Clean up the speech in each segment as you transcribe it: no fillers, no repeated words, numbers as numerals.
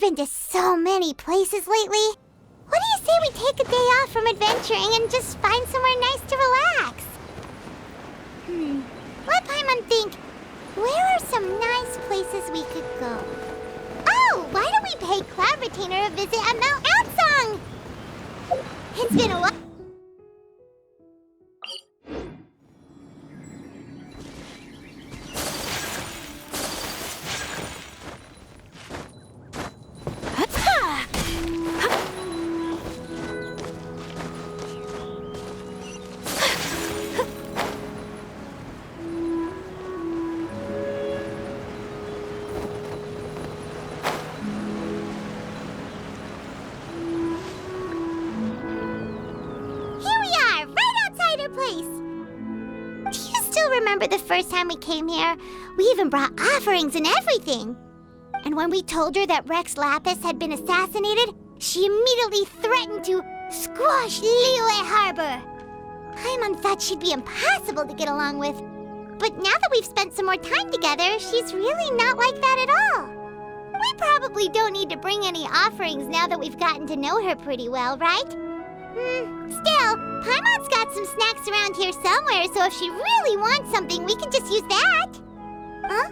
been to so many places lately. What do you say we take a day off from adventuring and just find somewhere nice to relax? Let Paimon think. Where are some nice places we could go? Oh, why don't we pay Cloud Retainer a visit at Mount Outsong? It's been a while. Remember the first time we came here? We even brought offerings and everything. And when we told her that Rex Lapis had been assassinated, she immediately threatened to squash Liyue Harbor. Paimon thought she'd be impossible to get along with. But now that we've spent some more time together, she's really not like that at all. We probably don't need to bring any offerings now that we've gotten to know her pretty well, right? Still, Paimon's got some snacks around here somewhere, so if she really wants something, we can just use that. Huh?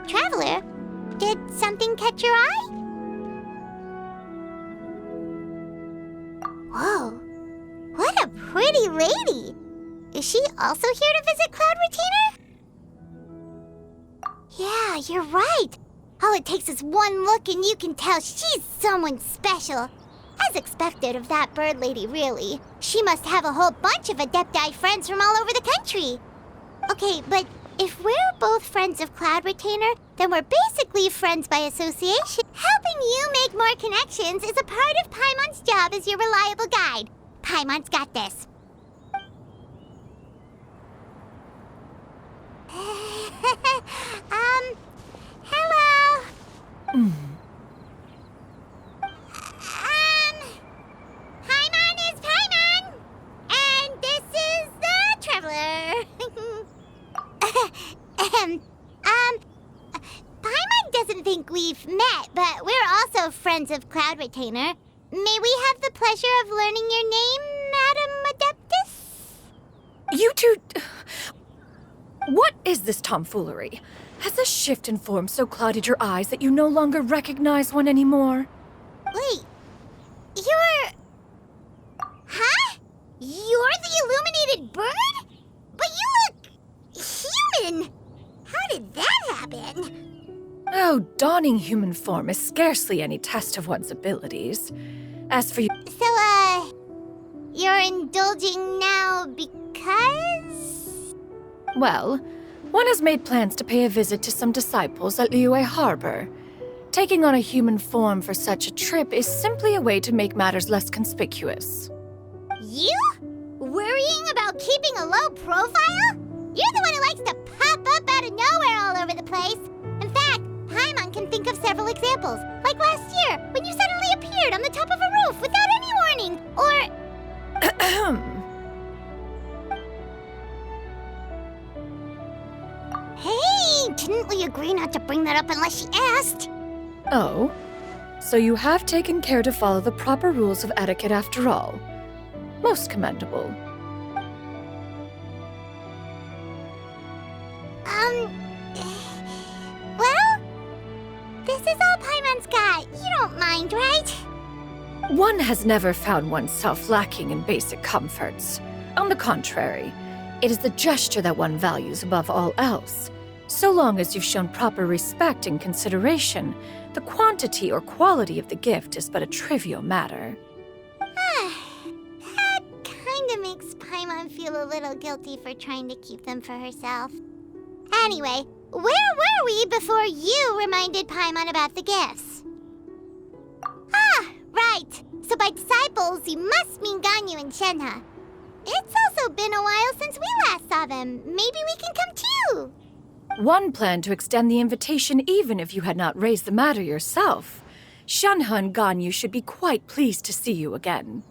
Traveler, did something catch your eye? Whoa, what a pretty lady. Is she also here to visit Cloud Retainer? Yeah, you're right. All it takes is one look and you can tell she's someone special. As expected of that bird lady, really. She must have a whole bunch of Adepti friends from all over the country. Okay, but if we're both friends of Cloud Retainer, then we're basically friends by association. Helping you make more connections is a part of Paimon's job as your reliable guide. Paimon's got this. Hello? Paimon is Paimon! And this is the Traveler. Paimon doesn't think we've met, but we're also friends of Cloud Retainer. May we have the pleasure of learning your name, Madam Adeptus? You two... What is this tomfoolery? Has a shift in form so clouded your eyes that you no longer recognize one anymore? Wait, you're... Huh? You're the illuminated bird? But you look... human! How did that happen? Oh, donning human form is scarcely any test of one's abilities. As for you... So, you're indulging now because... Well, one has made plans to pay a visit to some disciples at Liyue Harbor. Taking on a human form for such a trip is simply a way to make matters less conspicuous. You? Worrying about keeping a low profile? You're the one who likes to pop up out of nowhere all over the place. In fact, Paimon can think of several examples. Like last year, when you suddenly appeared on the top of a roof without any warning. Or... Hey, didn't we agree not to bring that up unless she asked? Oh, so you have taken care to follow the proper rules of etiquette after all. Most commendable. Well, this is all Paimon's got. You don't mind, right? One has never found oneself lacking in basic comforts. On the contrary, it is the gesture that one values above all else. So long as you've shown proper respect and consideration, the quantity or quality of the gift is but a trivial matter. That kinda makes Paimon feel a little guilty for trying to keep them for herself. Anyway, where were we before you reminded Paimon about the gifts? Ah, right. So by disciples, you must mean Ganyu and Shenhe. It's also been a while since we last saw them. Maybe we can come too. One planned to extend the invitation even if you had not raised the matter yourself. Shenhe and Ganyu should be quite pleased to see you again.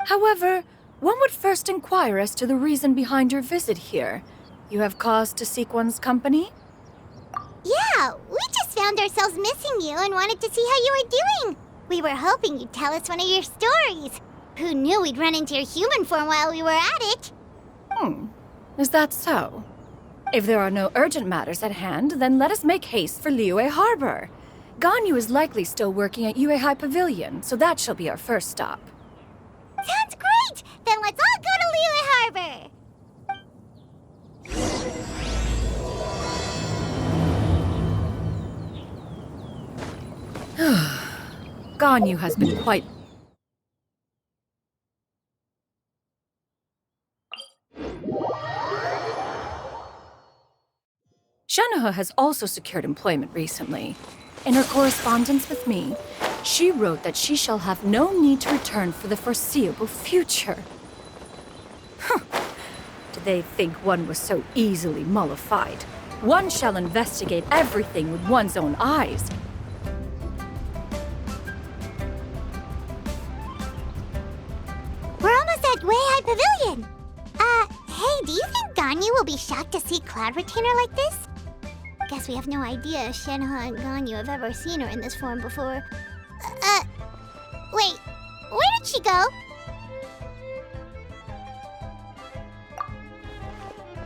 However, one would first inquire as to the reason behind your visit here. You have cause to seek one's company? Yeah, we just found ourselves missing you and wanted to see how you were doing. We were hoping you'd tell us one of your stories. Who knew we'd run into your human form while we were at it? Is that so? If there are no urgent matters at hand, then let us make haste for Liyue Harbor. Ganyu is likely still working at Yuehai Pavilion, so that shall be our first stop. Sounds great! Then let's all go to Liyue Harbor! Ganyu has been quite... Shanaha has also secured employment recently. In her correspondence with me, she wrote that she shall have no need to return for the foreseeable future. Did they think one was so easily mollified? One shall investigate everything with one's own eyes. We're almost at Yuehai Pavilion! Hey, do you think Ganyu will be shocked to see Cloud Retainer like this? Guess we have no idea if Shenhe and Ganyu have ever seen her in this form before. Wait, where did she go?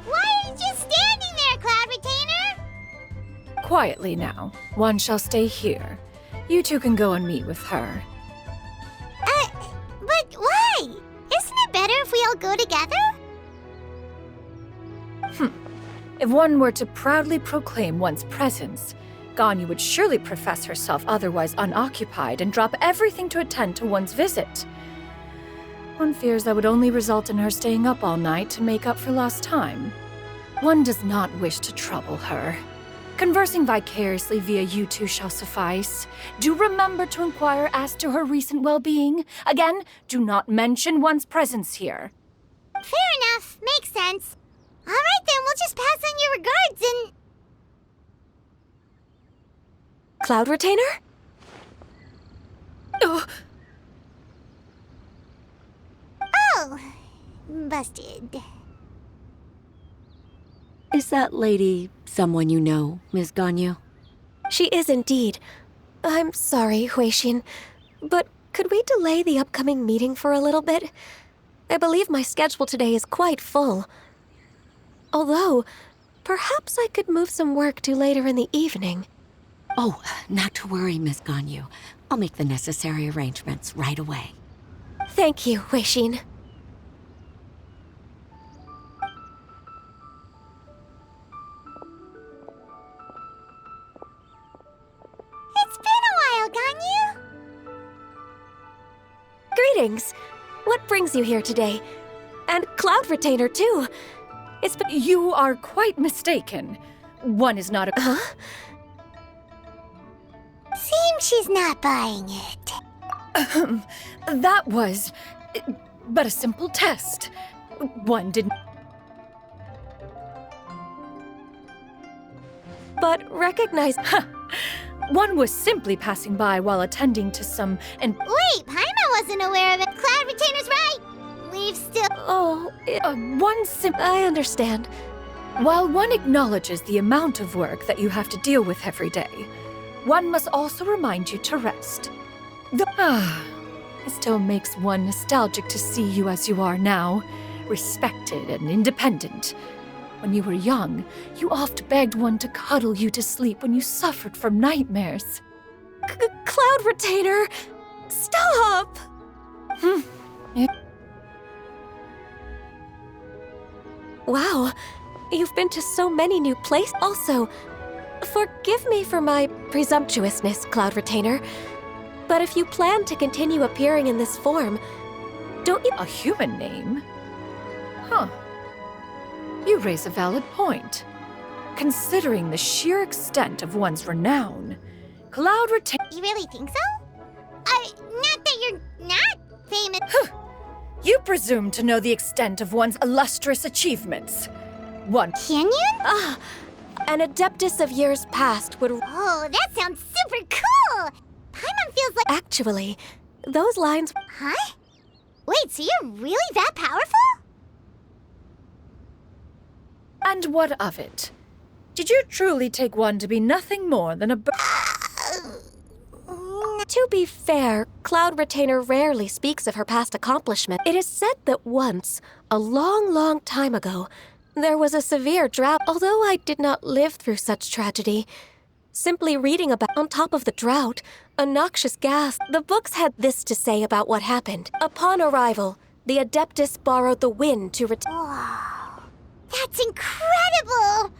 Why are you just standing there, Cloud Retainer? Quietly now. One shall stay here. You two can go and meet with her. But why? Isn't it better if we all go together? If one were to proudly proclaim one's presence, Ganyu would surely profess herself otherwise unoccupied and drop everything to attend to one's visit. One fears that would only result in her staying up all night to make up for lost time. One does not wish to trouble her. Conversing vicariously via you two shall suffice. Do remember to inquire as to her recent well-being. Again, do not mention one's presence here. Fair enough. Makes sense. All right, then, we'll just pass on your regards and... Cloud Retainer? Oh, busted. Is that lady someone you know, Ms. Ganyu? She is indeed. I'm sorry, Huixin, but could we delay the upcoming meeting for a little bit? I believe my schedule today is quite full. Although, perhaps I could move some work to later in the evening. Oh, not to worry, Ms. Ganyu. I'll make the necessary arrangements right away. Thank you, Huixin. It's been a while, Ganyu. Greetings. What brings you here today? And Cloud Retainer, too. It's been... You are quite mistaken. One is not a... Huh? Seems she's not buying it. That was... but a simple test. One didn't... But recognize... One was simply passing by while attending to some... and... Wait, Paimon wasn't aware of it. Cloud Retainer's right. We've still... Oh, I understand. While one acknowledges the amount of work that you have to deal with every day, one must also remind you to rest. It still makes one nostalgic to see you as you are now, respected and independent. When you were young, you oft begged one to cuddle you to sleep when you suffered from nightmares. Cloud Retainer! Stop! Wow, you've been to so many new places. Also, forgive me for my presumptuousness, Cloud Retainer, but if you plan to continue appearing in this form, don't you— A human name? Huh. You raise a valid point. Considering the sheer extent of one's renown, Cloud Retainer... You really think so? Not that you're not famous. You presume to know the extent of one's illustrious achievements. One... Xianyun? an adeptus of years past would— Oh, that sounds super cool! Paimon feels like... Actually, those lines— Huh? Wait, so you're really that powerful? And what of it? Did you truly take one to be nothing more than a... To be fair, Cloud Retainer rarely speaks of her past accomplishment. It is said that once, a long, long time ago, there was a severe drought. Although I did not live through such tragedy, simply reading about on top of the drought, a noxious gas, the books had this to say about what happened. Upon arrival, the Adeptus borrowed the wind to Wow. That's incredible!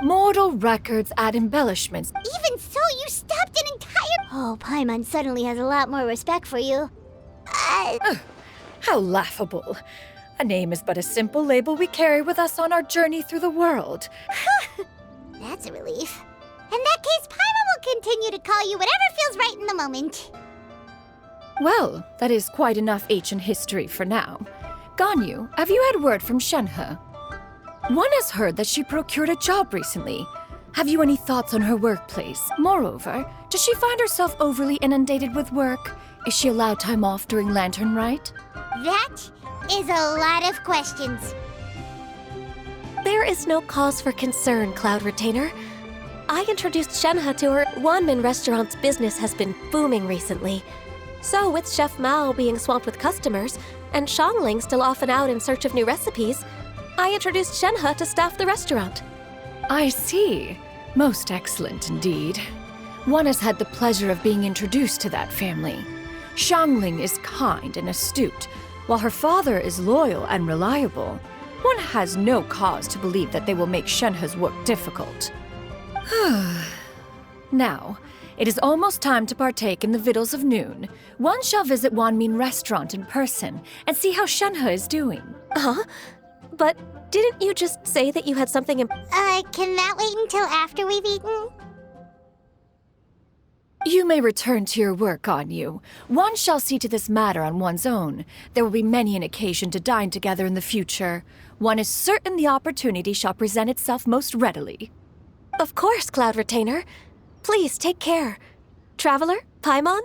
Mortal records add embellishments. Even so, you stopped an entire... Oh, Paimon suddenly has a lot more respect for you. How laughable. A name is but a simple label we carry with us on our journey through the world. That's a relief. In that case, Paimon will continue to call you whatever feels right in the moment. Well, that is quite enough ancient history for now. Ganyu, have you had word from Shenhe? One has heard that she procured a job recently. Have you any thoughts on her workplace? Moreover, does she find herself overly inundated with work? Is she allowed time off during Lantern Rite? That is a lot of questions. There is no cause for concern, Cloud Retainer. I introduced Shenhe to her. Wanmin Restaurant's business has been booming recently. So with Chef Mao being swamped with customers, and Shangling still off and out in search of new recipes, I introduced Shenhe to staff the restaurant. I see. Most excellent indeed. One has had the pleasure of being introduced to that family. Shangling is kind and astute, while her father is loyal and reliable. One has no cause to believe that they will make Shenhe's work difficult. Now, it is almost time to partake in the victuals of noon. One shall visit Wanmin Restaurant in person and see how Shenhe is doing. Huh? But didn't you just say that you had something Can that wait until after we've eaten? You may return to your work, Ganyu. One shall see to this matter on one's own. There will be many an occasion to dine together in the future. One is certain the opportunity shall present itself most readily. Of course, Cloud Retainer. Please take care. Traveler, Paimon,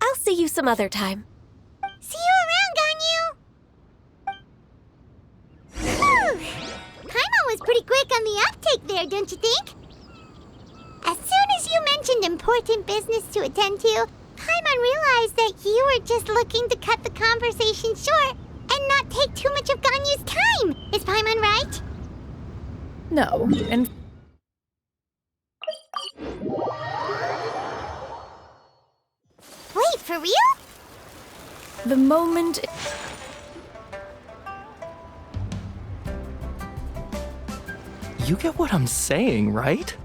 I'll see you some other time. See you around, Ganyu! Whew. Paimon was pretty quick on the uptake there, don't you think? As soon as you mentioned important business to attend to, Paimon realized that you were just looking to cut the conversation short and not take too much of Ganyu's time. Is Paimon right? No, and Wait, for real? the moment... You get what I'm saying, right?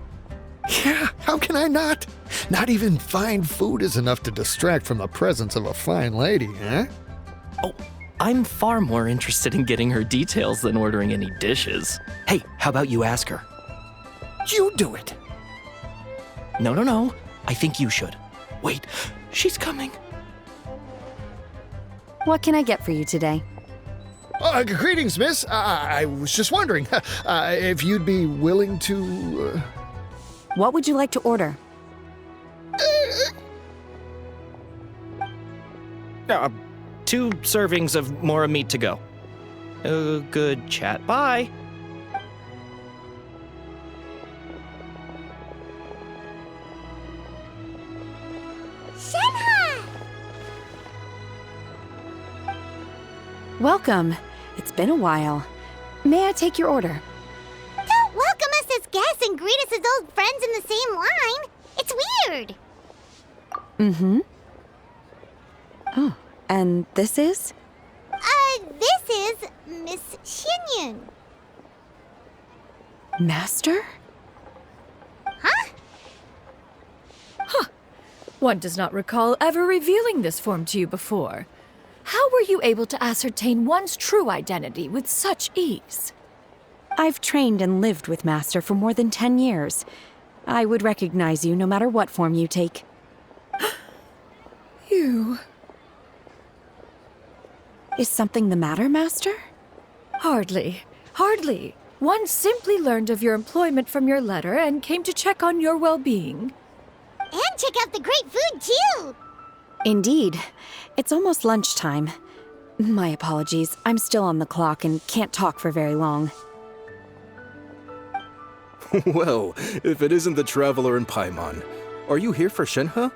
Yeah, how can I not? Not even fine food is enough to distract from the presence of a fine lady, huh? Oh, I'm far more interested in getting her details than ordering any dishes. Hey, how about you ask her? You do it. No. I think you should. Wait, she's coming. What can I get for you today? Greetings, miss. I was just wondering if you'd be willing to... What would you like to order? 2 servings of Mora meat to go. Good chat. Bye. Shenhe! Welcome. It's been a while. May I take your order? Don't welcome us as guests and greet us as old friends in the same line. It's weird. Mm-hmm. Oh, and this is? This is Miss Xianyun. Master? Huh? One does not recall ever revealing this form to you before. How were you able to ascertain one's true identity with such ease? I've trained and lived with Master for more than 10 years. I would recognize you no matter what form you take. You... Is something the matter, Master? Hardly. One simply learned of your employment from your letter and came to check on your well-being. And check out the great food, too. Indeed. It's almost lunchtime. My apologies. I'm still on the clock and can't talk for very long. Well, if it isn't the Traveler and Paimon, are you here for Shenhe?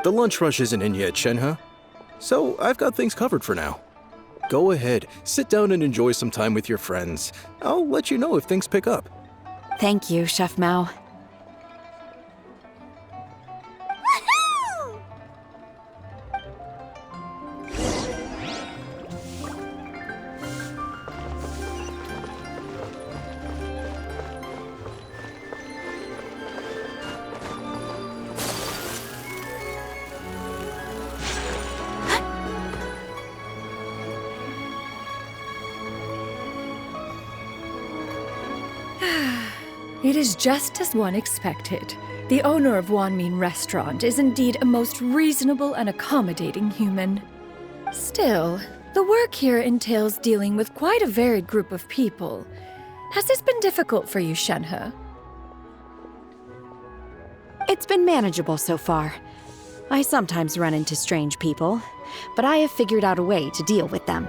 The lunch rush isn't in yet, Shenhe. So I've got things covered for now. Go ahead, sit down and enjoy some time with your friends. I'll let you know if things pick up. Thank you, Chef Mao. Woohoo! It is just as one expected. The owner of Wanmin Restaurant is indeed a most reasonable and accommodating human. Still, the work here entails dealing with quite a varied group of people. Has this been difficult for you, Shenhe? It's been manageable so far. I sometimes run into strange people, but I have figured out a way to deal with them.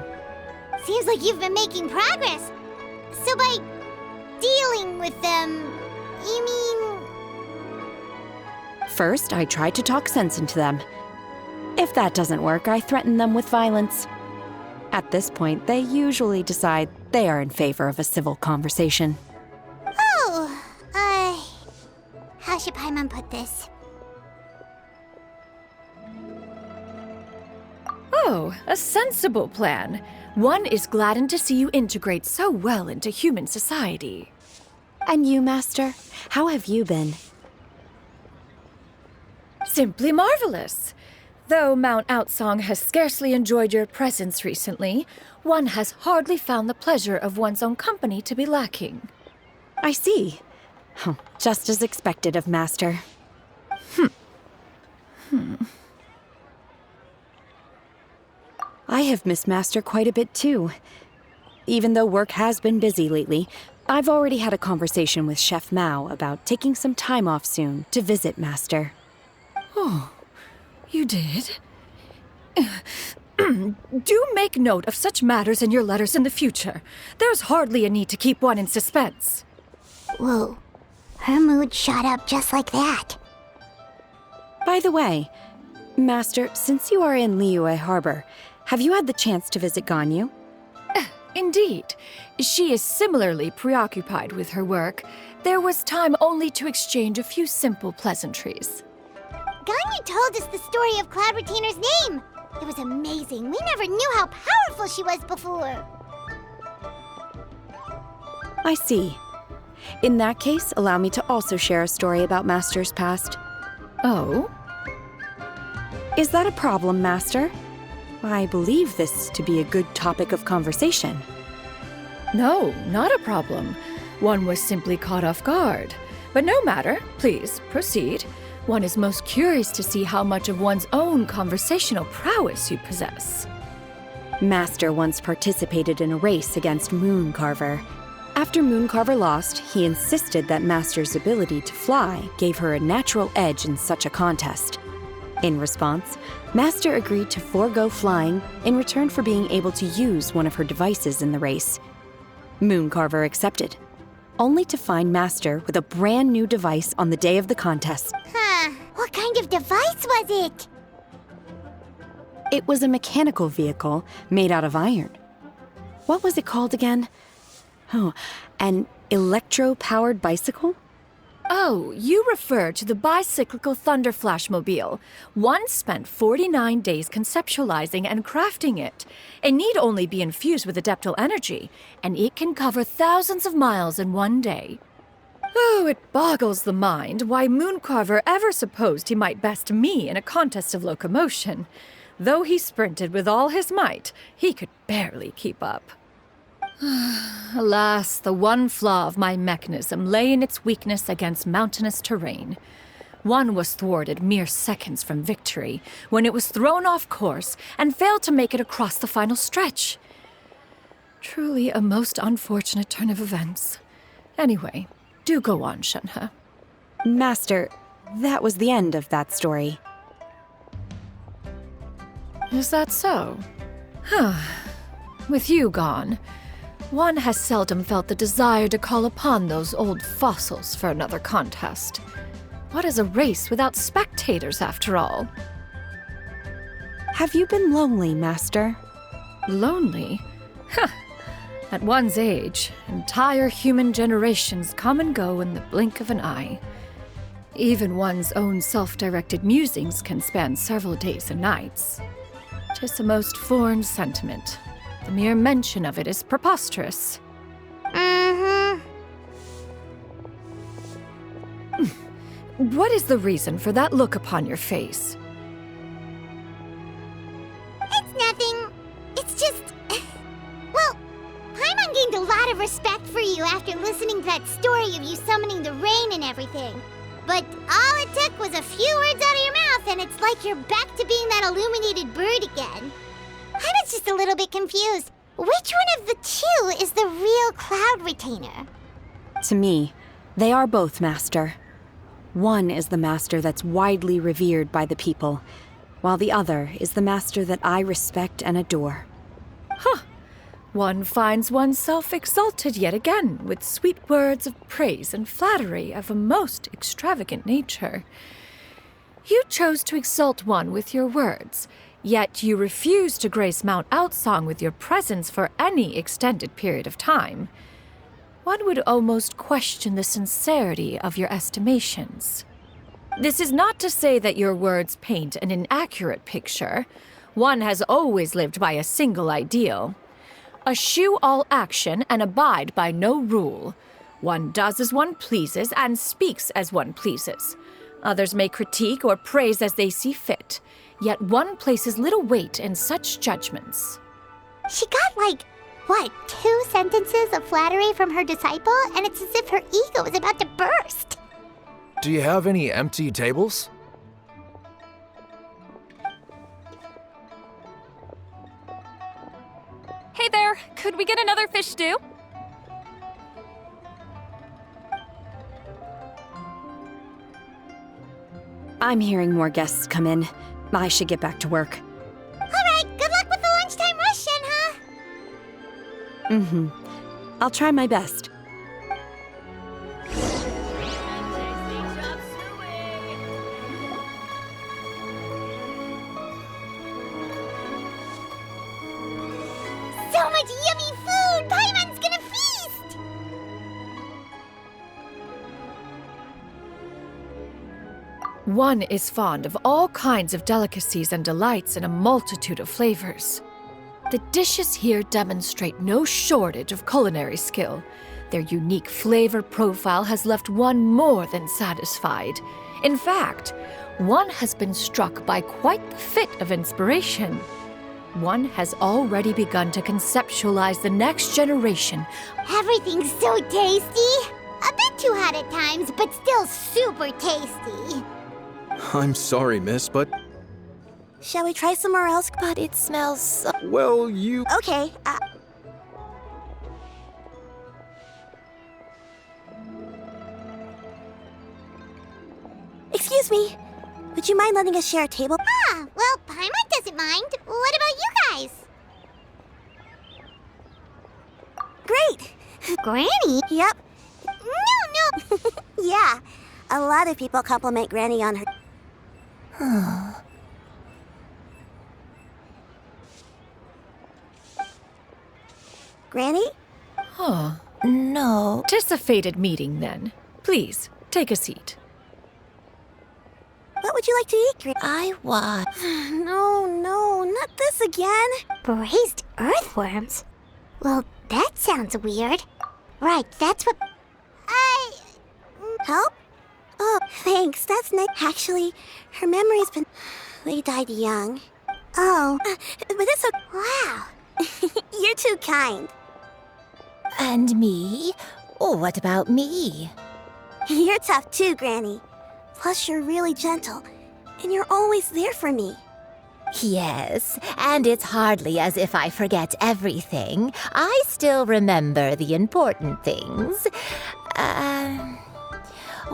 Seems like you've been making progress. So by dealing with them, you mean... First, I try to talk sense into them. If that doesn't work, I threaten them with violence. At this point, they usually decide they are in favor of a civil conversation. Oh, how should Paimon put this? Oh, a sensible plan. One is gladdened to see you integrate so well into human society. And you, Master? How have you been? Simply marvelous. Though Mount Outsong has scarcely enjoyed your presence recently, one has hardly found the pleasure of one's own company to be lacking. I see. Oh, just as expected of Master. I have missed Master quite a bit too. Even though work has been busy lately, I've already had a conversation with Chef Mao about taking some time off soon to visit Master. Oh, you did? Do make note of such matters in your letters in the future. There's hardly a need to keep one in suspense. Whoa, her mood shot up just like that. By the way, Master, since you are in Liyue Harbor, have you had the chance to visit Ganyu? Indeed. She is similarly preoccupied with her work. There was time only to exchange a few simple pleasantries. Ganyu told us the story of Cloud Retainer's name. It was amazing. We never knew how powerful she was before. I see. In that case, allow me to also share a story about Master's past. Oh? Is that a problem, Master? I believe this to be a good topic of conversation. No, not a problem. One was simply caught off guard. But no matter. Please, proceed. One is most curious to see how much of one's own conversational prowess you possess. Master once participated in a race against Mooncarver. After Mooncarver lost, he insisted that Master's ability to fly gave her a natural edge in such a contest. In response, Master agreed to forego flying in return for being able to use one of her devices in the race. Mooncarver accepted, only to find Master with a brand new device on the day of the contest. Huh, what kind of device was it? It was a mechanical vehicle made out of iron. What was it called again? Oh, an electro-powered bicycle? Oh, you refer to the bicyclical Thunder Flashmobile. One spent 49 days conceptualizing and crafting it. It need only be infused with adeptal energy, and it can cover thousands of miles in one day. Oh, it boggles the mind why Mooncarver ever supposed he might best me in a contest of locomotion. Though he sprinted with all his might, he could barely keep up. Alas, the one flaw of my mechanism lay in its weakness against mountainous terrain. One was thwarted mere seconds from victory, when it was thrown off course and failed to make it across the final stretch. Truly a most unfortunate turn of events. Anyway, do go on, Shenhe. Master, that was the end of that story. Is that so? With you gone, one has seldom felt the desire to call upon those old fossils for another contest. What is a race without spectators, after all? Have you been lonely, Master? Lonely? Huh. At one's age, entire human generations come and go in the blink of an eye. Even one's own self-directed musings can span several days and nights. 'Tis a most foreign sentiment. The mere mention of it is preposterous. What is the reason for that look upon your face? It's nothing. It's just... Well, Paimon gained a lot of respect for you after listening to that story of you summoning the rain and everything. But all it took was a few words out of your mouth and it's like you're back to being that illuminated bird again. I was just a little bit confused. Which one of the two is the real Cloud Retainer? To me, they are both, Master. One is the master that's widely revered by the people, while the other is the master that I respect and adore. Huh. One finds oneself exalted yet again with sweet words of praise and flattery of a most extravagant nature. You chose to exalt one with your words, yet you refuse to grace Mount Outsong with your presence for any extended period of time. One would almost question the sincerity of your estimations. This is not to say that your words paint an inaccurate picture. One has always lived by a single ideal. Eschew all action and abide by no rule. One does as one pleases and speaks as one pleases. Others may critique or praise as they see fit, yet one places little weight in such judgments. She got 2 sentences of flattery from her disciple, and it's as if her ego is about to burst. Do you have any empty tables? Hey there, could we get another fish stew? I'm hearing more guests come in. I should get back to work. All right, good luck with the lunchtime rush, Shenhe. I'll try my best. So much yummy food! Paimon's gonna feast! One is fond of all kinds of delicacies and delights in a multitude of flavors. The dishes here demonstrate no shortage of culinary skill. Their unique flavor profile has left one more than satisfied. In fact, one has been struck by quite the fit of inspiration. One has already begun to conceptualize the next generation. Everything's so tasty! A bit too hot at times, but still super tasty. I'm sorry, miss, but, Shall we try somewhere else? But it smells so... well, you... Okay, Excuse me. Would you mind letting us share a table? Ah, well, Paimon doesn't mind. What about you guys? Great! Granny? Yep. No. Yeah. A lot of people compliment Granny on her... Granny? Huh. No. Tis a fated meeting, then. Please, take a seat. What would you like to eat, Granny? I want... No, not this again. Braised earthworms? Well, that sounds weird. Right, that's what... Help? Oh, thanks. That's nice. Actually, her memory's been... They died young. Oh. But it's a... Wow. You're too kind. And me? Oh, what about me? You're tough too, Granny. Plus, you're really gentle. And you're always there for me. Yes, and it's hardly as if I forget everything. I still remember the important things.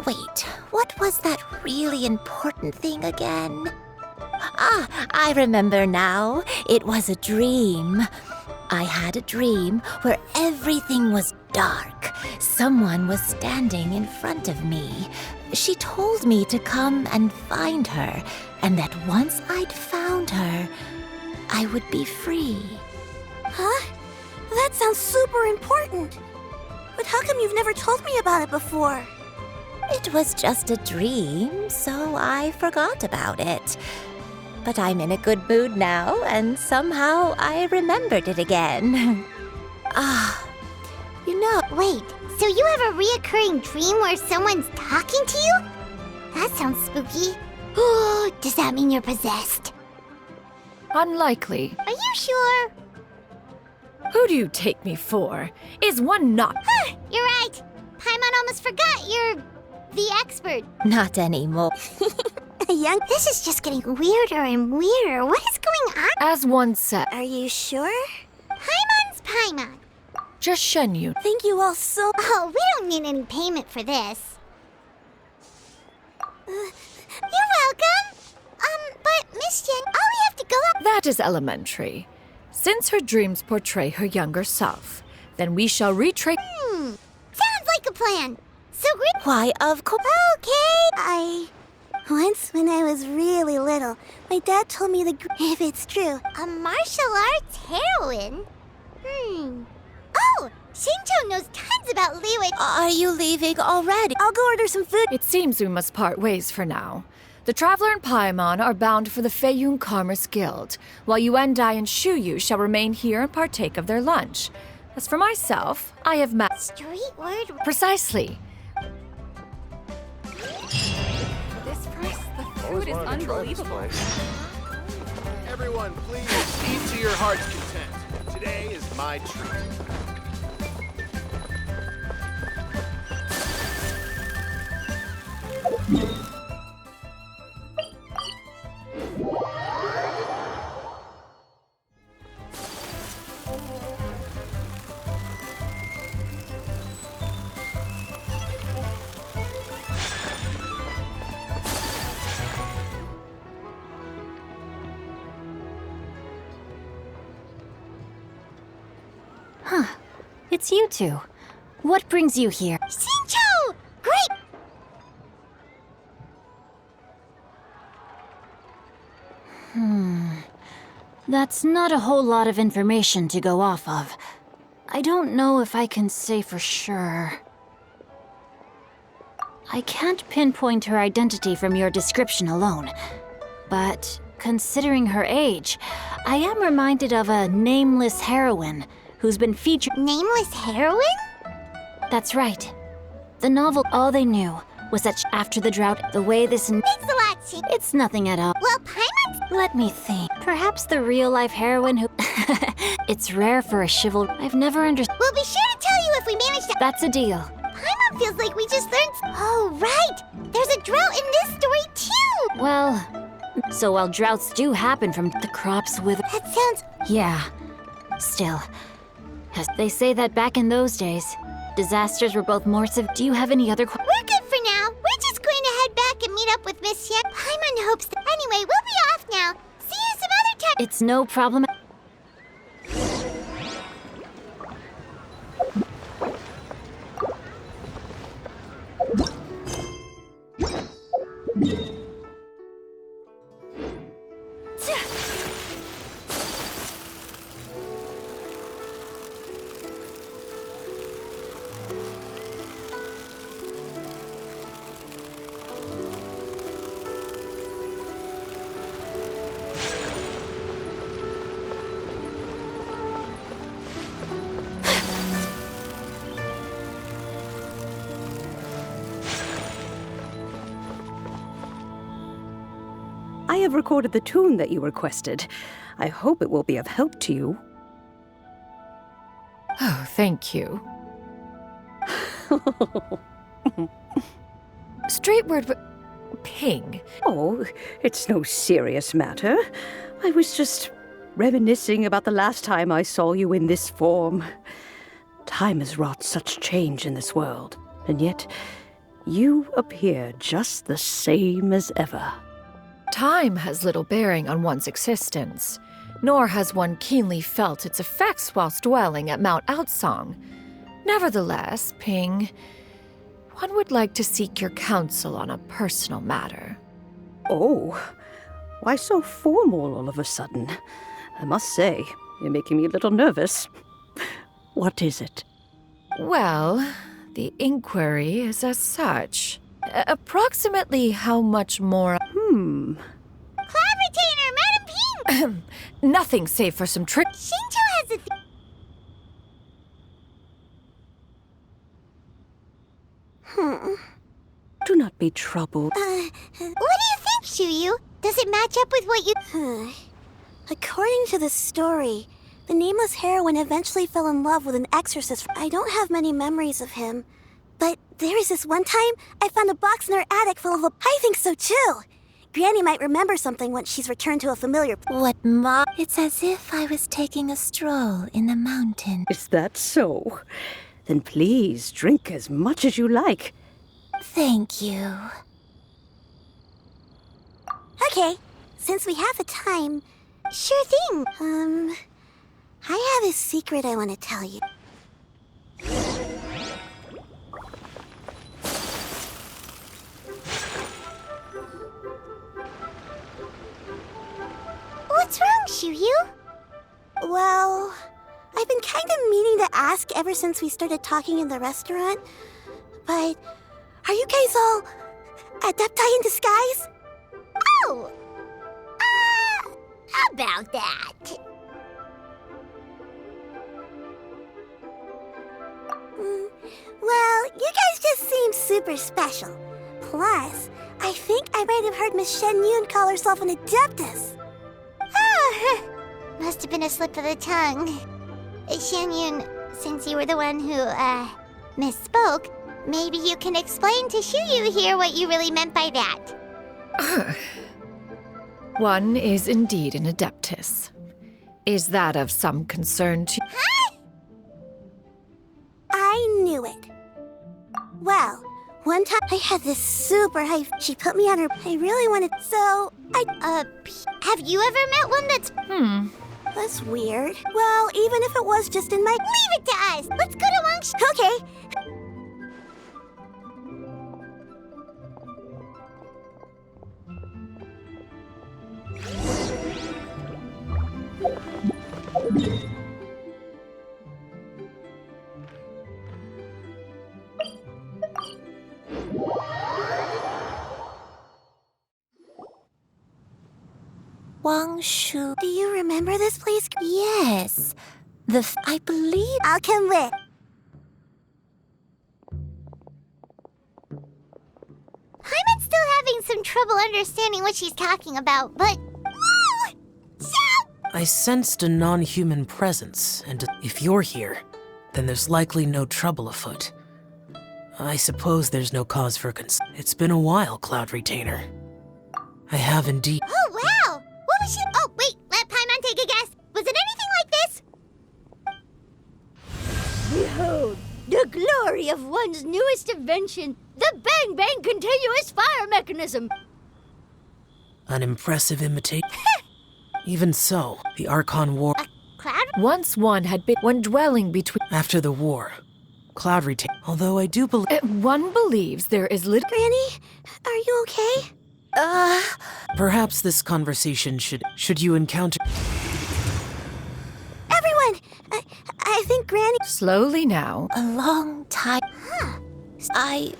Wait, what was that really important thing again? Ah, I remember now. It was a dream. I had a dream where everything was dark. Someone was standing in front of me. She told me to come and find her, and that once I'd found her, I would be free. Huh? That sounds super important. But how come you've never told me about it before? It was just a dream, so I forgot about it. But I'm in a good mood now, and somehow I remembered it again. Wait, so you have a reoccurring dream where someone's talking to you? That sounds spooky. Oh, does that mean you're possessed? Unlikely. Are you sure? Who do you take me for? Is one not? You're right. Paimon almost forgot you're the expert. Not anymore. This is just getting weirder and weirder. What is going on? As one said. Are you sure? Paimon's Paimon. Just Xianyun. Thank you all so... Oh, we don't need any payment for this. You're welcome. But Miss Jen, all we have to go up... That is elementary. Since her dreams portray her younger self, then we shall retrace... Sounds like a plan. So great. Why, of course. Okay. Once when I was really little, my dad told me if it's true. A martial arts heroine? Oh, Shinjo knows tons about Liwei. Are you leaving already? I'll go order some food. It seems we must part ways for now. The Traveler and Paimon are bound for the Feiyun Commerce Guild, while Yuendai and Shuyu shall remain here and partake of their lunch. As for myself, I have Street word? Precisely. This price, the food is unbelievable. Everyone, please eat to your heart's content. Today is my treat. It's you two. What brings you here? Shinjo! Great! That's not a whole lot of information to go off of. I don't know if I can say for sure. I can't pinpoint her identity from your description alone. But considering her age, I am reminded of a nameless heroine who's been featured. Nameless heroine? That's right. The novel, all they knew was that after the drought, the way this... Thanks a lot, Shinjo. It's nothing at all. Well, Paimon's... Let me think. Perhaps the real-life heroine who... It's rare for a chivalry. I've never understood... We'll be sure to tell you if we manage to... That's a deal. Paimon feels like we just learned... Oh, right! There's a drought in this story, too! Well... So while droughts do happen from the crops with... That sounds... Yeah. Still... They say that back in those days, disasters were both more severe. Do you have any other... We're good for now. We're just going to head back and meet up with Miss Xian. Paimon hopes that... Anyway, we'll be off now. See you some other time. It's no problem. I have recorded the tune that you requested. I hope it will be of help to you. Oh, thank you. Straight word, ping. Oh, it's no serious matter. I was just reminiscing about the last time I saw you in this form. Time has wrought such change in this world, and yet you appear just the same as ever. Time has little bearing on one's existence, nor has one keenly felt its effects whilst dwelling at Mount Outsong. Nevertheless, Ping, one would like to seek your counsel on a personal matter. Oh, why so formal all of a sudden? I must say, you're making me a little nervous. What is it? Well, the inquiry is as such. Approximately how much more... Cloud Retainer, Madam Ping! Nothing save for some trick... Shinto has a Do not be troubled. What do you think, Xianyun? Does it match up with what you... According to the story, the nameless heroine eventually fell in love with an exorcist. I don't have many memories of him, but there was this one time I found a box in her attic full of I think so too. Granny might remember something once she's returned to a familiar... What, Ma? It's as if I was taking a stroll in the mountain. Is that so? Then please drink as much as you like. Thank you. Okay, since we have the time... Sure thing. I have a secret I want to tell you. What's wrong, Xianyun? Well, I've been kind of meaning to ask ever since we started talking in the restaurant, but are you guys all adepti in disguise? Oh! About that. Well, you guys just seem super special. Plus, I think I might have heard Miss Xianyun call herself an adeptus. Oh, must have been a slip of the tongue. Xianyun, since you were the one who, misspoke, maybe you can explain to Xianyun here what you really meant by that. One is indeed an adeptus. Is that of some concern to... Huh? I knew it. Well, one time I had this super high... She put me on her... I really wanted... So, have you ever met one that's... That's weird. Well, even if it was just in my... Leave it to us! Let's go to Wangshi... Okay. Wangshu. Do you remember this place? Yes. I believe... I'll come with. Hyman's still having some trouble understanding what she's talking about, but... Whoa! Stop! I sensed a non-human presence, and if you're here, then there's likely no trouble afoot. I suppose there's no cause for concern. It's been a while, Cloud Retainer. I have indeed... Oh, wow! What was she... Oh, wait, let Paimon take a guess. Was it anything like this? Behold, the glory of one's newest invention, the Bang Bang Continuous Fire Mechanism. An impressive imitation. Even so, the Archon War... Cloud? Once one had been one dwelling between... After the war, Cloud Retainer... Although I do believe... one believes there is little... Granny, are you okay? Perhaps this conversation should you encounter... Everyone! I think Granny... Slowly now. A long time. I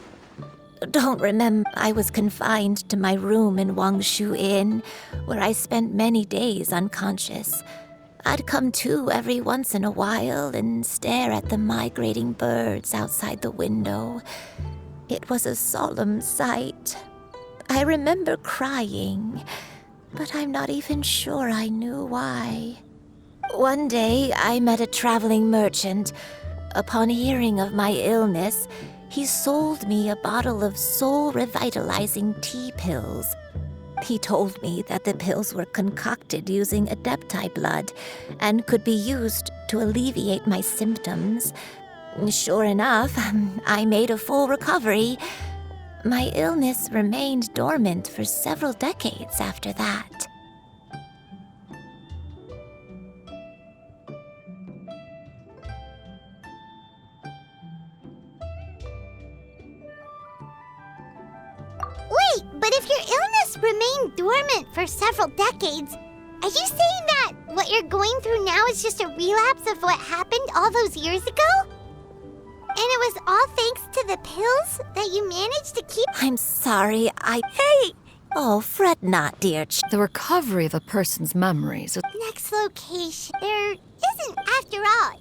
don't remember. I was confined to my room in Wangshu Inn, where I spent many days unconscious. I'd come to every once in a while and stare at the migrating birds outside the window. It was a solemn sight. I remember crying, but I'm not even sure I knew why. One day, I met a traveling merchant. Upon hearing of my illness, he sold me a bottle of soul-revitalizing tea pills. He told me that the pills were concocted using Adepti blood and could be used to alleviate my symptoms. Sure enough, I made a full recovery. My illness remained dormant for several decades after that. Wait, but if your illness remained dormant for several decades, are you saying that what you're going through now is just a relapse of what happened all those years ago? And it was all thanks to the pills that you managed to keep? I'm sorry, Hey! Oh, fret not, dear. The recovery of a person's memories. Next location. There isn't, after all.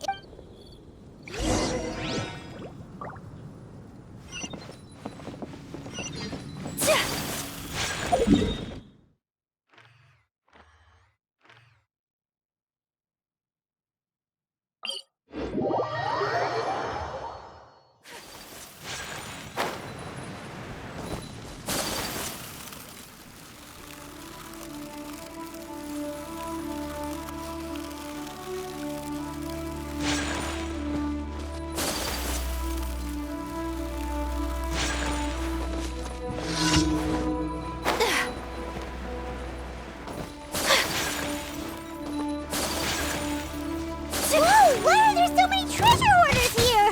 Whoa, why are there so many treasure hoarders here?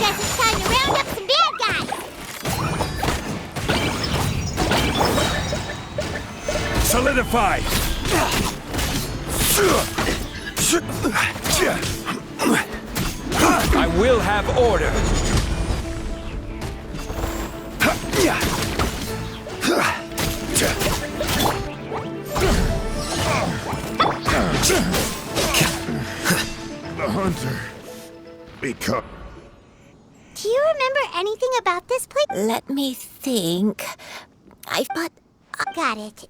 Guess it's time to round up some bad guys. Solidify! I will have order. The hunter. Become. Do you remember anything about this place? Let me think. Got it.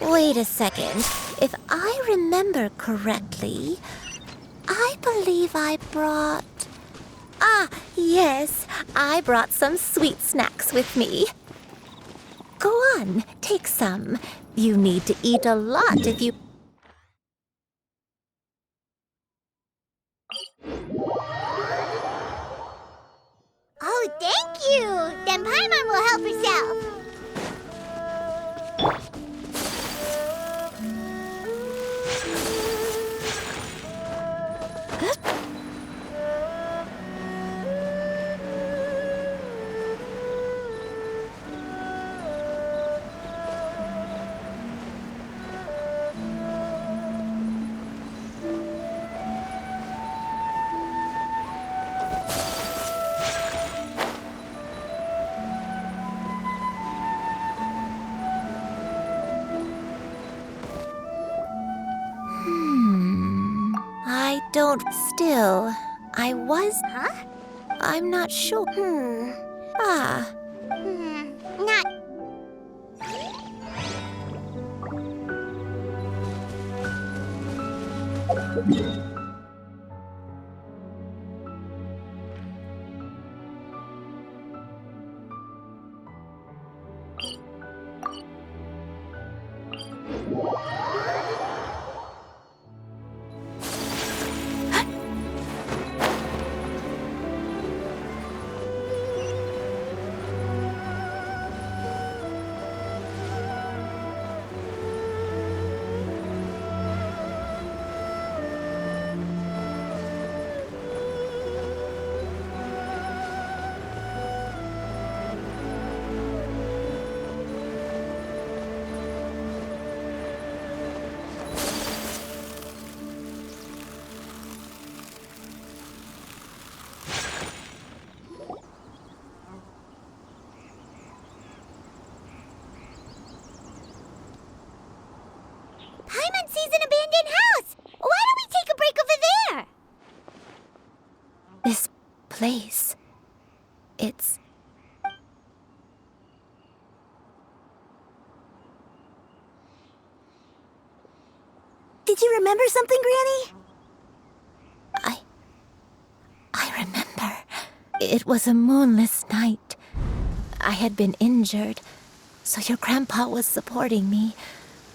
Wait a second. If I remember correctly, I believe I brought... yes. I brought some sweet snacks with me. Go on, take some. You need to eat a lot if you... Oh, thank you! Then Paimon will help herself. I don't... Still, I was... Huh? I'm not sure. Not... Paimon sees an abandoned house! Why don't we take a break over there? This place... It's... Did you remember something, Granny? I remember. It was a moonless night. I had been injured, so your grandpa was supporting me.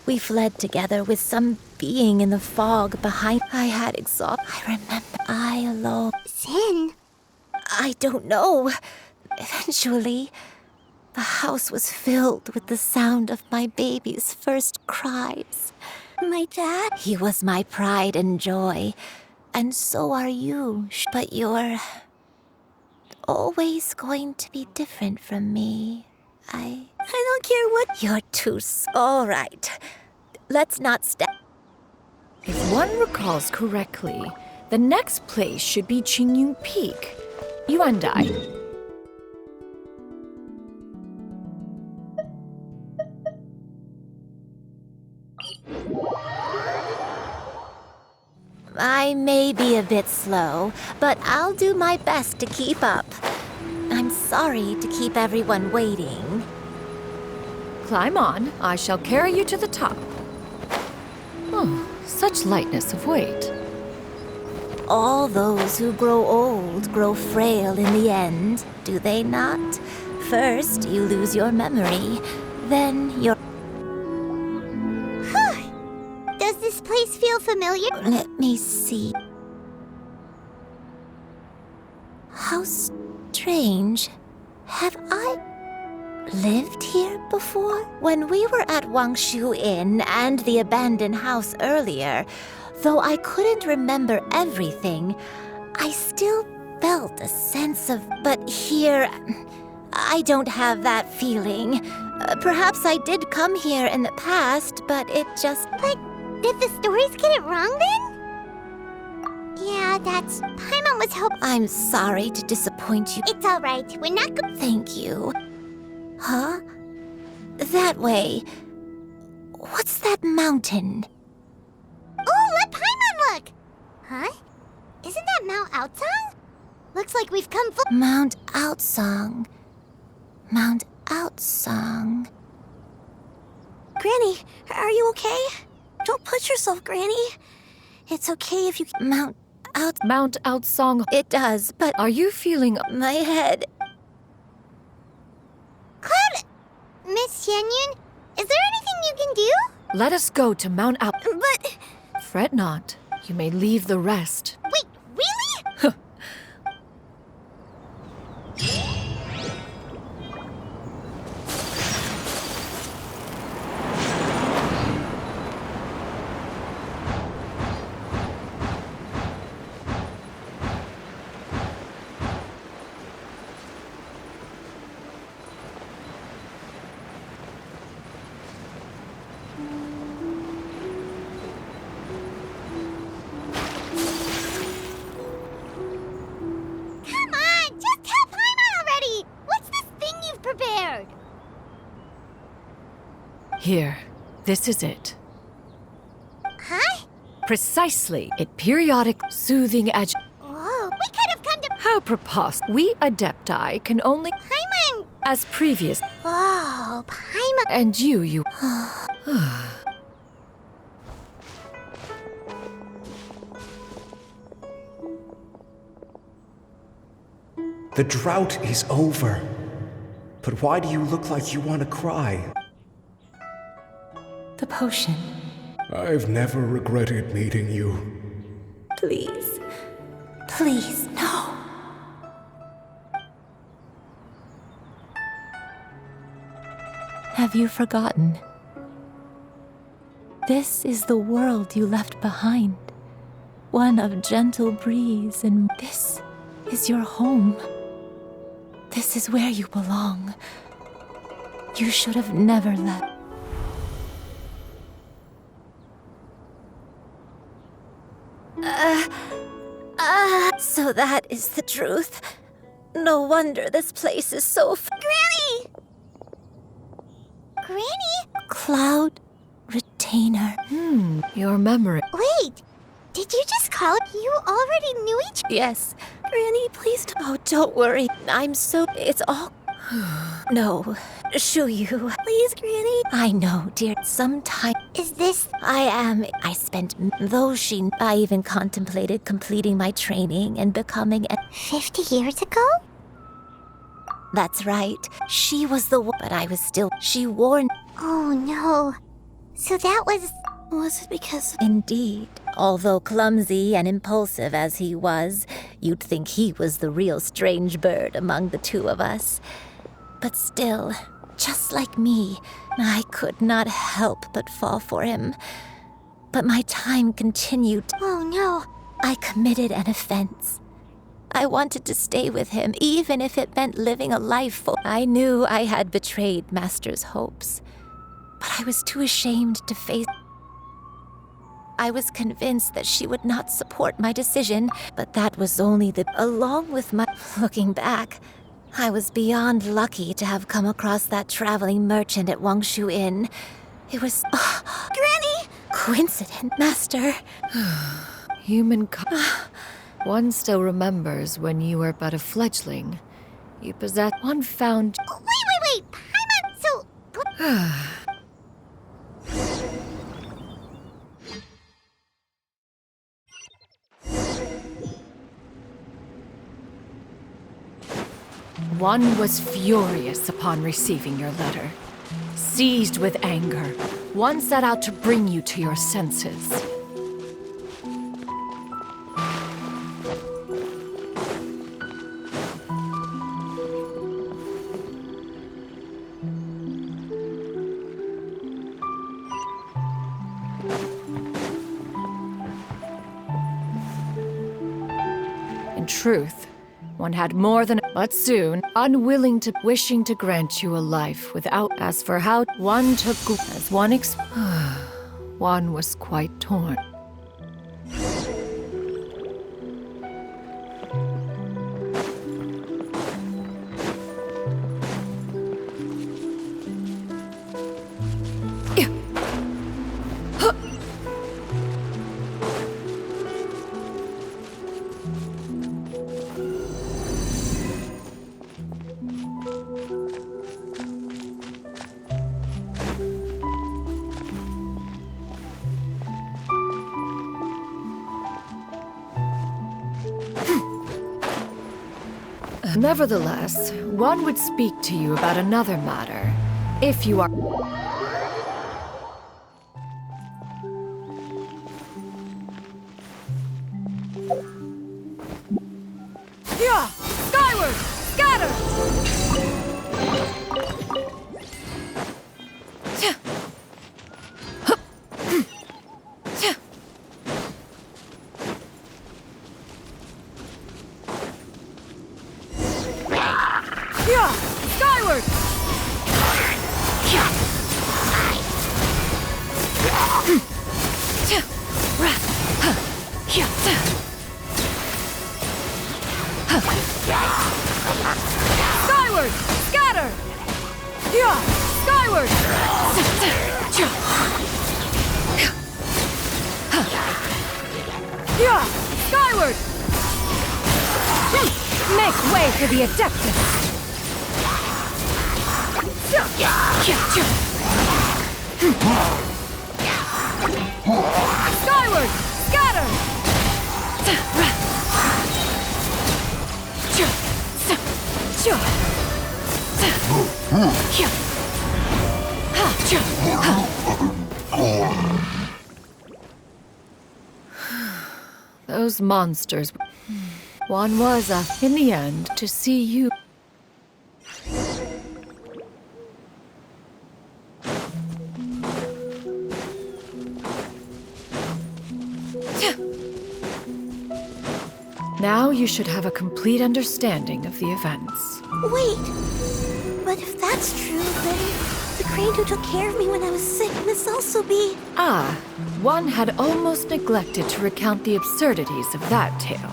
We fled together with some being in the fog behind. I had exhausted. I remember. I alone. Sin? I don't know. Eventually, the house was filled with the sound of my baby's first cries. My dad? He was my pride and joy. And so are you. But you're always going to be different from me. I don't care what... You're too... All right. Let's not step. If one recalls correctly, the next place should be Xianyun Peak. You and I. I may be a bit slow, but I'll do my best to keep up. I'm sorry to keep everyone waiting. Climb on. I shall carry you to the top. Oh, such lightness of weight. All those who grow old grow frail in the end, do they not? First, you lose your memory, then your... Does this place feel familiar? Let me see. How strange. Have I lived here before? When we were at Wangshu Inn and the abandoned house earlier, though I couldn't remember everything, I still felt a sense of... But here, I don't have that feeling. Perhaps I did come here in the past, but it just... But did the stories get it wrong then? Yeah, that's... Paimon was hoping... I'm sorry to disappoint you. It's all right. We're not Thank you. Huh? That way. What's that mountain? Oh, let Paimon look! Huh? Isn't that Mount Outsong? Looks like we've come full... Mount Outsong. Mount Outsong. Granny, are you okay? Don't push yourself, Granny. It's okay if you... Mount Outsong. It does, but... Are you feeling... My head... Cloud... Miss Xianyun, is there anything you can do? Let us go to Mount Out... But... Fret not. You may leave the rest. Wait, really? Here, this is it. Huh? Precisely. It periodic soothing Whoa, we could have come to... How preposterous. We Adepti can only... Paimon! As previous. Oh, Paimon... And you... The drought is over. But why do you look like you want to cry? The potion. I've never regretted meeting you. Please. Please, no. Have you forgotten? This is the world you left behind. One of gentle breeze, and this is your home. This is where you belong. You should have never left. So that is the truth. No wonder this place is so Granny! Granny? Cloud Retainer. Your memory. Wait, did you just call it? You already knew each... Yes. Granny, please don't... Oh, don't worry. I'm so... It's all... No. Shuyu. Please, Granny. I know, dear. Sometime... Is this... I spent... Though I even contemplated completing my training and becoming a... 50 years ago? That's right. She was the one... But I was still... She warned... Oh, no. So that was... Was it because... Indeed. Although clumsy and impulsive as he was, you'd think he was the real strange bird among the two of us. But still, just like me, I could not help but fall for him. But my time continued. Oh, no. I committed an offense. I wanted to stay with him, even if it meant living a life full. I knew I had betrayed Master's hopes, but I was too ashamed to face... I was convinced that she would not support my decision, but that was only along with my... Looking back, I was beyond lucky to have come across that traveling merchant at Wangshu Inn. It was... Granny! Coincident, Master. One still remembers when you were but a fledgling. You possess one found... Wait! Paimon, so... One was furious upon receiving your letter. Seized with anger, one set out to bring you to your senses. In truth, one had more than, but soon, wishing to grant you a life without. As for how one took, as one one was quite torn. Nevertheless, one would speak to you about another matter. If you are... Yeah! Skyward! Scatter! Skyward! Skyward! Scatter! Skyward! Skyward! Make way for the Adeptus! Skyward! Scatter! Those monsters. One was, in the end, to see you. Now you should have a complete understanding of the events. Wait! But if that's true, then the crane who took care of me when I was sick must also be... Ah, one had almost neglected to recount the absurdities of that tale.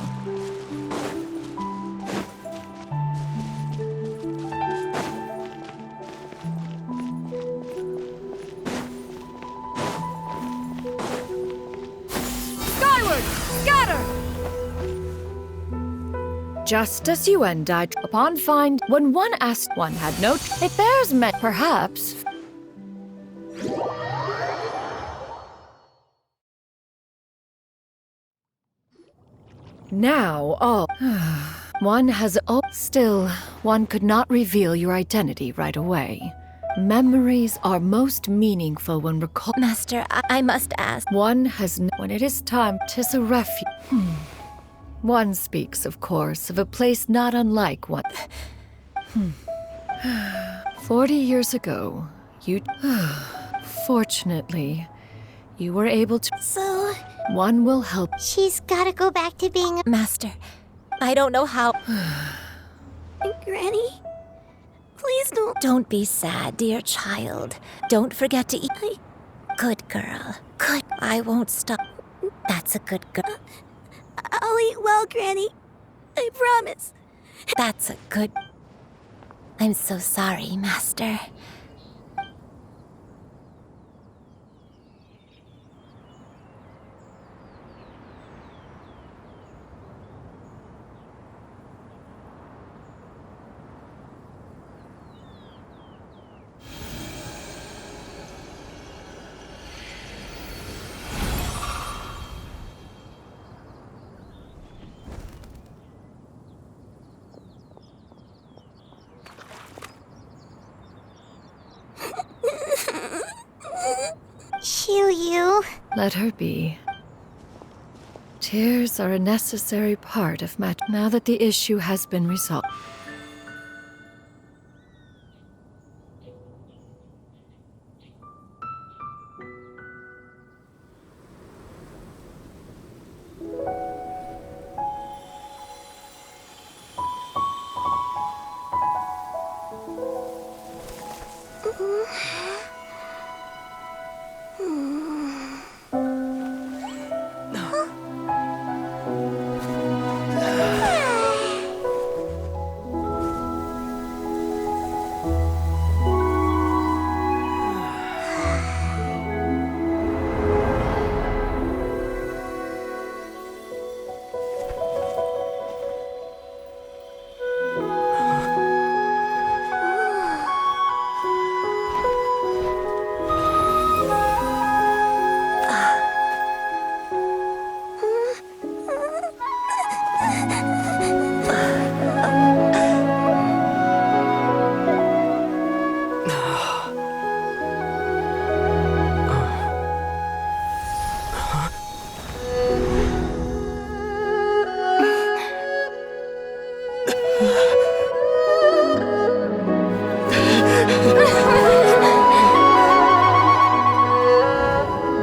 Skyward! Scatter! Just as you and I, upon when one asked, one had no... It bears perhaps... Now, all... one has... Still, one could not reveal your identity right away. Memories are most meaningful when recall... Master, I must ask... One has... When it is time, 'tis a refuge... One speaks, of course, of a place not unlike one. 40 years ago, you... Fortunately, you were able to... So... One will help... She's gotta go back to being a... Master, I don't know how... Granny? Please don't... Don't be sad, dear child. Don't forget to eat... Good girl. Good. I won't stop. That's a good girl. I'll eat well, Granny. I promise. That's a good... I'm so sorry, Master. Xianyun. Let her be. Tears are a necessary part of match. Now that the issue has been resolved.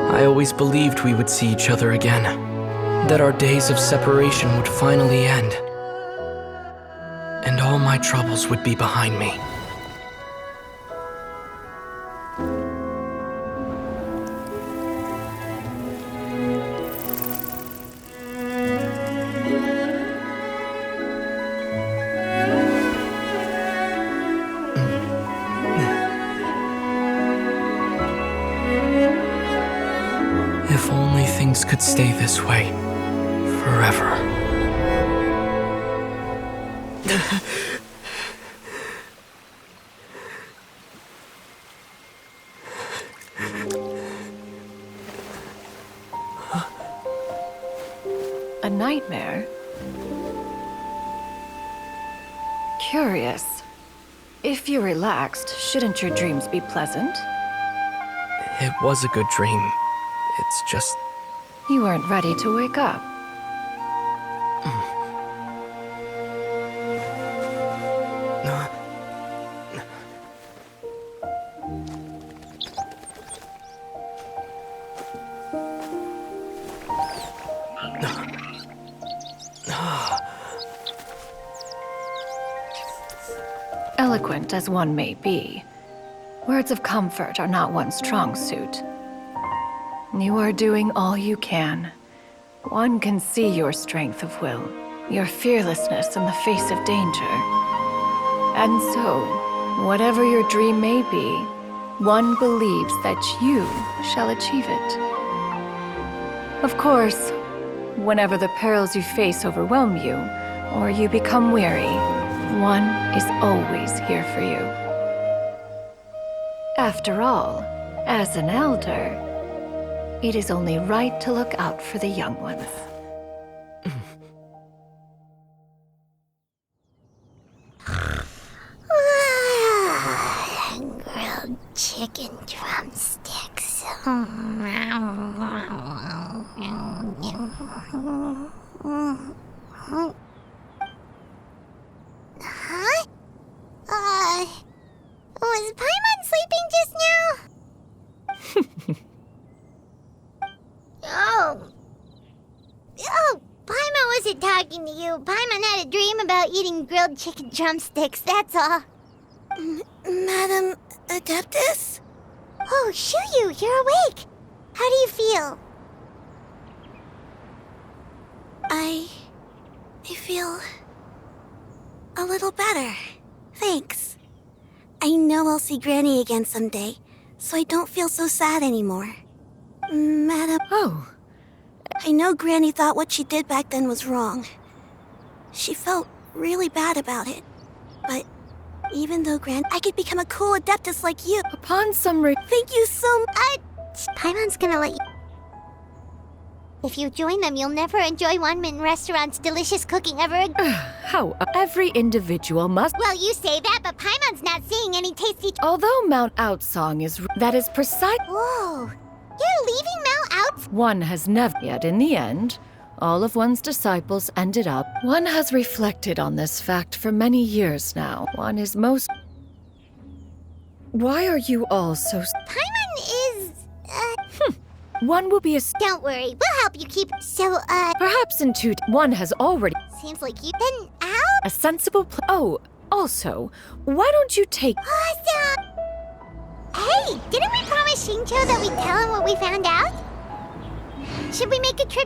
I always believed we would see each other again, that our days of separation would finally end, and all my troubles would be behind me. If only things could stay this way forever. A nightmare? Curious. If you're relaxed, shouldn't your dreams be pleasant? It was a good dream. It's just... You weren't ready to wake up. Eloquent as one may be, words of comfort are not one's strong suit. You are doing all you can. One can see your strength of will, your fearlessness in the face of danger. And so, whatever your dream may be, one believes that you shall achieve it. Of course, whenever the perils you face overwhelm you, or you become weary, one is always here for you. After all, as an elder, it is only right to look out for the young ones. Grilled chicken drumsticks. Huh? Was Paimon sleeping just now? Oh, Paimon wasn't talking to you. Paimon had a dream about eating grilled chicken drumsticks, that's all. Madam Adeptus? Oh, Xianyun, you're awake. How do you feel? feel a little better. Thanks. I know I'll see Granny again someday, so I don't feel so sad anymore. Madam... Oh. I know Granny thought what she did back then was wrong. She felt really bad about it. But even though I could become a cool adeptus like you. Upon some Thank you so much! Paimon's gonna let you... If you join them, you'll never enjoy Wanmin Restaurant's delicious cooking ever again. How? Every individual must... Well, you say that, but Paimon's not seeing any tasty... Although Mount Outsong is... That is precise... Whoa! You're leaving Mount Outs? One has never... Yet in the end, all of one's disciples ended up... One has reflected on this fact for many years now. One is most... Why are you all so... Paimon is... One will be a... Don't worry, we'll help you keep... So, Perhaps in one has already... Seems like you... Then, out? A sensible Oh, also, why don't you take... Awesome! Hey, didn't we promise Shincho that we'd tell him what we found out? Should we make a trip